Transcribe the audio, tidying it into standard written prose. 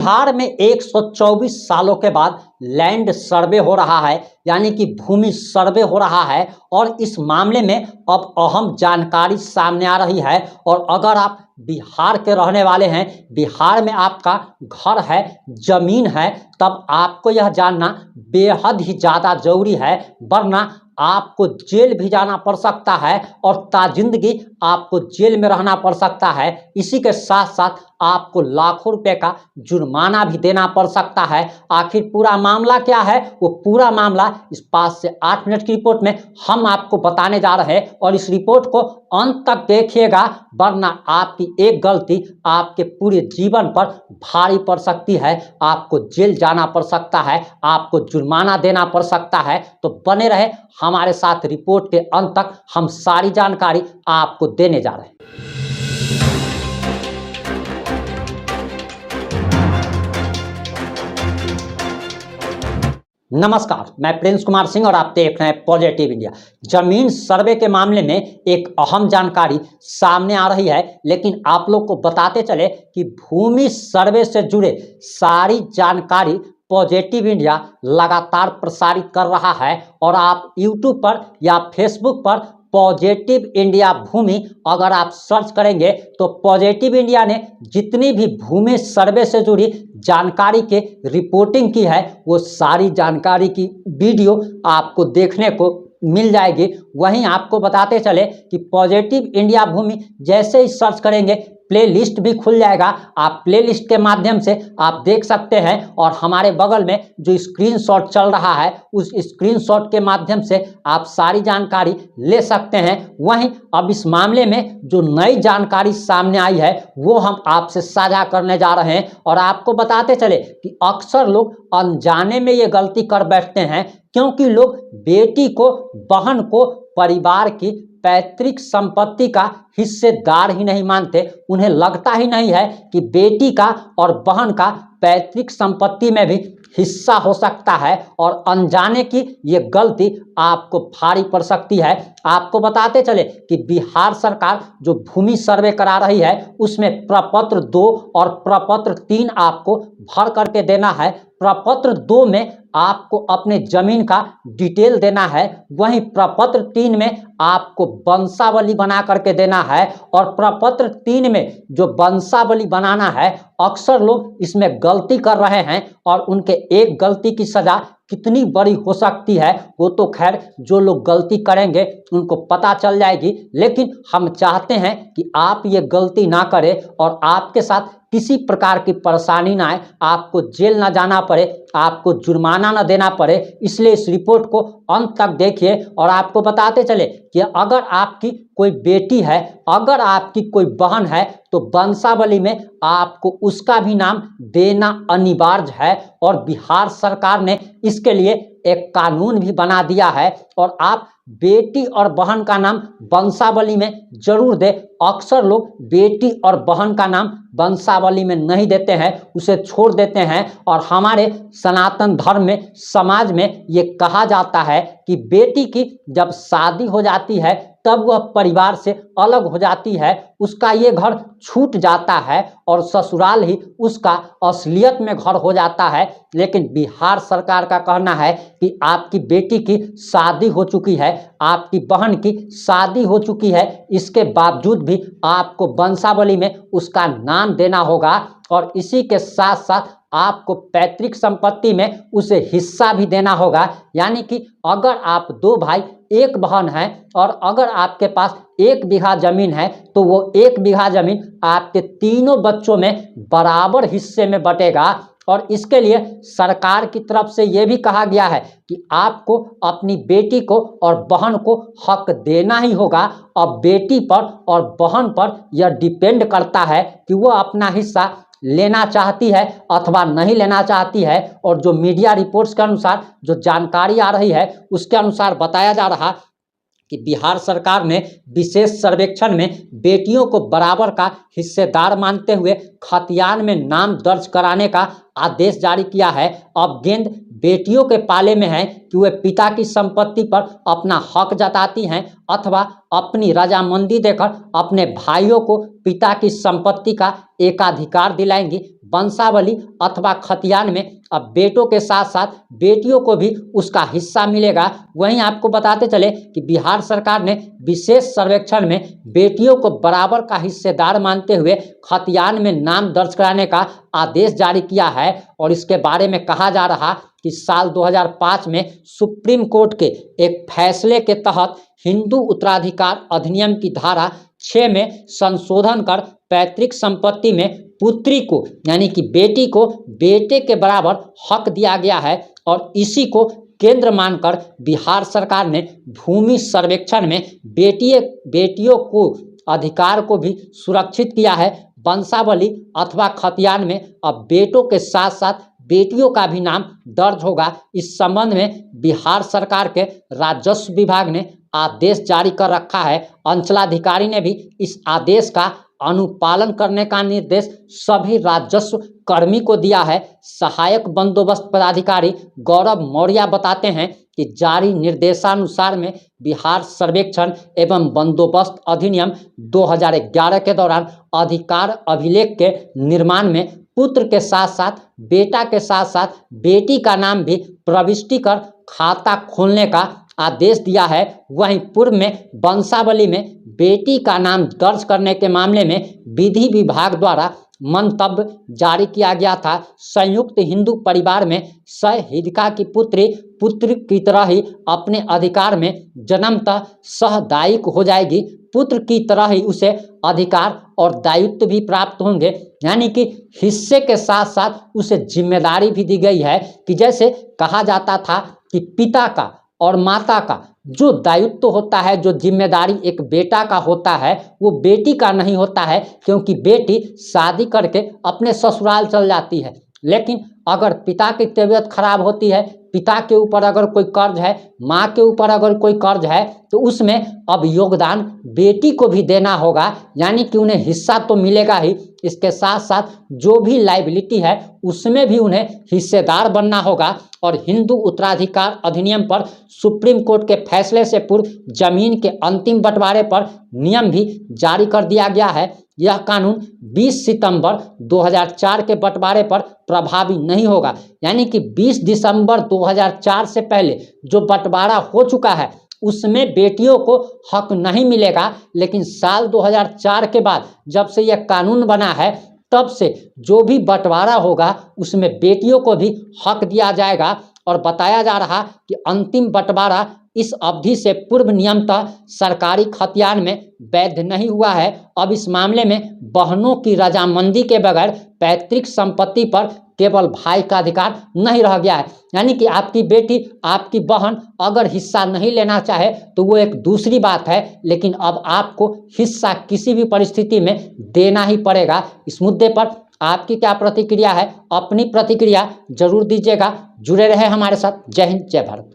बिहार में 124 सालों के बाद लैंड सर्वे हो रहा है, यानी कि भूमि सर्वे हो रहा है। और इस मामले में अब अहम जानकारी सामने आ रही है। और अगर आप बिहार के रहने वाले हैं, बिहार में आपका घर है, जमीन है, तब आपको यह जानना बेहद ही ज़्यादा जरूरी है, वरना आपको जेल भी जाना पड़ सकता है और ताजिंदगी आपको जेल में रहना पड़ सकता है। इसी के साथ साथ आपको लाखों रुपए का जुर्माना भी देना पड़ सकता है। आखिर पूरा मामला क्या है, वो पूरा मामला इस 5 से 8 मिनट की रिपोर्ट में हम आपको बताने जा रहे हैं। और इस रिपोर्ट को अंत तक देखिएगा, वरना आपकी एक गलती आपके पूरे जीवन पर भारी पड़ सकती है। आपको जेल जाना पड़ सकता है, आपको जुर्माना देना पड़ सकता है। तो बने रहे हमारे साथ, रिपोर्ट के अंत तक हम सारी जानकारी आपको देने जा रहे हैं। नमस्कार, मैं प्रिंस कुमार सिंह और आप देख रहे हैं पॉजिटिव इंडिया। जमीन सर्वे के मामले में एक अहम जानकारी सामने आ रही है, लेकिन आप लोग को बताते चले कि भूमि सर्वे से जुड़े सारी जानकारी पॉजिटिव इंडिया लगातार प्रसारित कर रहा है। और आप यूट्यूब पर या फेसबुक पर पॉजिटिव इंडिया भूमि अगर आप सर्च करेंगे तो पॉजिटिव इंडिया ने जितनी भी भूमि सर्वे से जुड़ी जानकारी के रिपोर्टिंग की है, वो सारी जानकारी की वीडियो आपको देखने को मिल जाएगी। वहीं आपको बताते चले कि पॉजिटिव इंडिया भूमि जैसे ही सर्च करेंगे प्ले लिस्ट भी खुल जाएगा। आप प्ले लिस्ट के माध्यम से आप देख सकते हैं। और हमारे बगल में जो स्क्रीनशॉट चल रहा है, उस स्क्रीनशॉट के माध्यम से आप सारी जानकारी ले सकते हैं। वहीं अब इस मामले में जो नई जानकारी सामने आई है, वो हम आपसे साझा करने जा रहे हैं। और आपको बताते चले कि अक्सर लोग अनजाने में ये गलती कर बैठते हैं, क्योंकि लोग बेटी को, बहन को परिवार की पैतृक संपत्ति का हिस्सेदार ही नहीं मानते। उन्हें लगता ही नहीं है कि बेटी का और बहन का पैतृक संपत्ति में भी हिस्सा हो सकता है। और अनजाने की ये गलती आपको भारी पड़ सकती है। आपको बताते चले कि बिहार सरकार जो भूमि सर्वे करा रही है, उसमें प्रपत्र 2 और प्रपत्र 3 आपको भर करके देना है। प्रपत्र 2 में आपको अपने जमीन का डिटेल देना है, वहीं प्रपत्र 3 में आपको वंशावली बना करके देना है। और प्रपत्र 3 में जो वंशावली बनाना है, अक्सर लोग इसमें गलती कर रहे हैं और उनके एक गलती की सजा कितनी बड़ी हो सकती है वो तो खैर जो लोग गलती करेंगे उनको पता चल जाएगी। लेकिन हम चाहते हैं कि आप ये गलती ना करें और आपके साथ किसी प्रकार की परेशानी ना आए, आपको जेल ना जाना पड़े, आपको जुर्माना ना देना पड़े। इसलिए इस रिपोर्ट को अंत तक देखिए। और आपको बताते चले कि अगर आपकी कोई बेटी है, अगर आपकी कोई बहन है, तो वंशावली में आपको उसका भी नाम देना अनिवार्य है। और बिहार सरकार ने इसके लिए एक कानून भी बना दिया है। और आप बेटी और बहन का नाम वंशावली में जरूर दे। अक्सर लोग बेटी और बहन का नाम वंशावली में नहीं देते हैं, उसे छोड़ देते हैं। और हमारे सनातन धर्म में, समाज में ये कहा जाता है कि बेटी की जब शादी हो जाती है तब वह परिवार से अलग हो जाती है, उसका ये घर छूट जाता है और ससुराल ही उसका असलियत में घर हो जाता है। लेकिन बिहार सरकार का कहना है कि आपकी बेटी की शादी हो चुकी है, आपकी बहन की शादी हो चुकी है, इसके बावजूद भी आपको वंशावली में उसका नाम देना होगा। और इसी के साथ साथ आपको पैतृक संपत्ति में उसे हिस्सा भी देना होगा। यानी कि अगर आप 2 भाई 1 बहन हैं और अगर आपके पास 1 बीघा जमीन है, तो वो 1 बीघा जमीन आपके तीनों बच्चों में बराबर हिस्से में बटेगा। और इसके लिए सरकार की तरफ से यह भी कहा गया है कि आपको अपनी बेटी को और बहन को हक देना ही होगा। अब बेटी पर और बहन पर यह डिपेंड करता है कि वो अपना हिस्सा लेना चाहती है अथवा नहीं लेना चाहती है। और जो मीडिया रिपोर्ट्स के अनुसार जो जानकारी आ रही है, उसके अनुसार बताया जा रहा कि बिहार सरकार ने विशेष सर्वेक्षण में बेटियों को बराबर का हिस्सेदार मानते हुए खतियान में नाम दर्ज कराने का आदेश जारी किया है। अब गेंद बेटियों के पाले में है, कि वे पिता की संपत्ति पर अपना हक जताती हैं अथवा अपनी रजामंदी देकर अपने भाइयों को पिता की संपत्ति का एकाधिकार दिलाएंगी। वंशावली अथवा खतियान में अब बेटों के साथ साथ बेटियों को भी उसका हिस्सा मिलेगा। वहीं आपको बताते चले कि बिहार सरकार ने विशेष सर्वेक्षण में बेटियों को बराबर का हिस्सेदार मानते हुए खतियान में नाम दर्ज कराने का आदेश जारी किया है। और इसके बारे में कहा जा रहा कि साल 2005 में सुप्रीम कोर्ट के एक फैसले के तहत हिंदू उत्तराधिकार अधिनियम की धारा 6 में संशोधन कर पैतृक संपत्ति में पुत्री को यानी कि बेटी को बेटे के बराबर हक दिया गया है। और इसी को केंद्र मानकर बिहार सरकार ने भूमि सर्वेक्षण में बेटियों को अधिकार को भी सुरक्षित किया है। वंशावली अथवा खतियान में अब बेटों के साथ साथ बेटियों का भी नाम दर्ज होगा। इस संबंध में बिहार सरकार के राजस्व विभाग ने आदेश जारी कर रखा है। अंचलाधिकारी ने भी इस आदेश का अनुपालन करने का निर्देश सभी राजस्व कर्मी को दिया है। सहायक बंदोबस्त पदाधिकारी गौरव मौर्य बताते हैं कि जारी निर्देशानुसार में बिहार सर्वेक्षण एवं बंदोबस्त अधिनियम 2011 के दौरान अधिकार अभिलेख के निर्माण में पुत्र के साथ साथ बेटा के साथ साथ बेटी का नाम भी प्रविष्टि कर खाता खोलने का आदेश दिया है। वहीं पूर्व में वंशावली में बेटी का नाम दर्ज करने के मामले में विधि विभाग द्वारा मंतव्य जारी किया गया था। संयुक्त हिंदू परिवार में सहहिदिका की पुत्र की तरह ही अपने अधिकार में जन्मतः सहदायिक हो जाएगी। पुत्र की तरह ही उसे अधिकार और दायित्व भी प्राप्त होंगे, यानी कि हिस्से के साथ साथ उसे जिम्मेदारी भी दी गई है। कि जैसे कहा जाता था कि पिता का और माता का जो दायित्व होता है, जो जिम्मेदारी एक बेटा का होता है, वो बेटी का नहीं होता है, क्योंकि बेटी शादी करके अपने ससुराल चल जाती है। लेकिन अगर पिता की तबीयत खराब होती है, पिता के ऊपर अगर कोई कर्ज है, माँ के ऊपर अगर कोई कर्ज है, तो उसमें अब योगदान बेटी को भी देना होगा, यानी कि उन्हें हिस्सा तो मिलेगा ही, इसके साथ साथ जो भी लायबिलिटी है उसमें भी उन्हें हिस्सेदार बनना होगा। और हिंदू उत्तराधिकार अधिनियम पर सुप्रीम कोर्ट के फैसले से पूर्व जमीन के अंतिम बंटवारे पर नियम भी जारी कर दिया गया है। यह कानून 20 सितंबर 2004 के बंटवारे पर प्रभावी नहीं होगा, यानी कि 20 दिसंबर 2004 से पहले जो बंटवारा हो चुका है उसमें बेटियों को हक नहीं मिलेगा। लेकिन साल 2004 के बाद जब से यह कानून बना है, तब से जो भी बंटवारा होगा उसमें बेटियों को भी हक दिया जाएगा। और बताया जा रहा कि अंतिम बंटवारा इस अवधि से पूर्व नियमतः सरकारी खतियान में वैध नहीं हुआ है। अब इस मामले में बहनों की रजामंदी के बगैर पैतृक संपत्ति पर केवल भाई का अधिकार नहीं रह गया है, यानी कि आपकी बेटी, आपकी बहन अगर हिस्सा नहीं लेना चाहे तो वो एक दूसरी बात है, लेकिन अब आपको हिस्सा किसी भी परिस्थिति में देना ही पड़ेगा। इस मुद्दे पर आपकी क्या प्रतिक्रिया है? अपनी प्रतिक्रिया जरूर दीजिएगा। जुड़े रहे हमारे साथ। जय हिंद, जय भारत।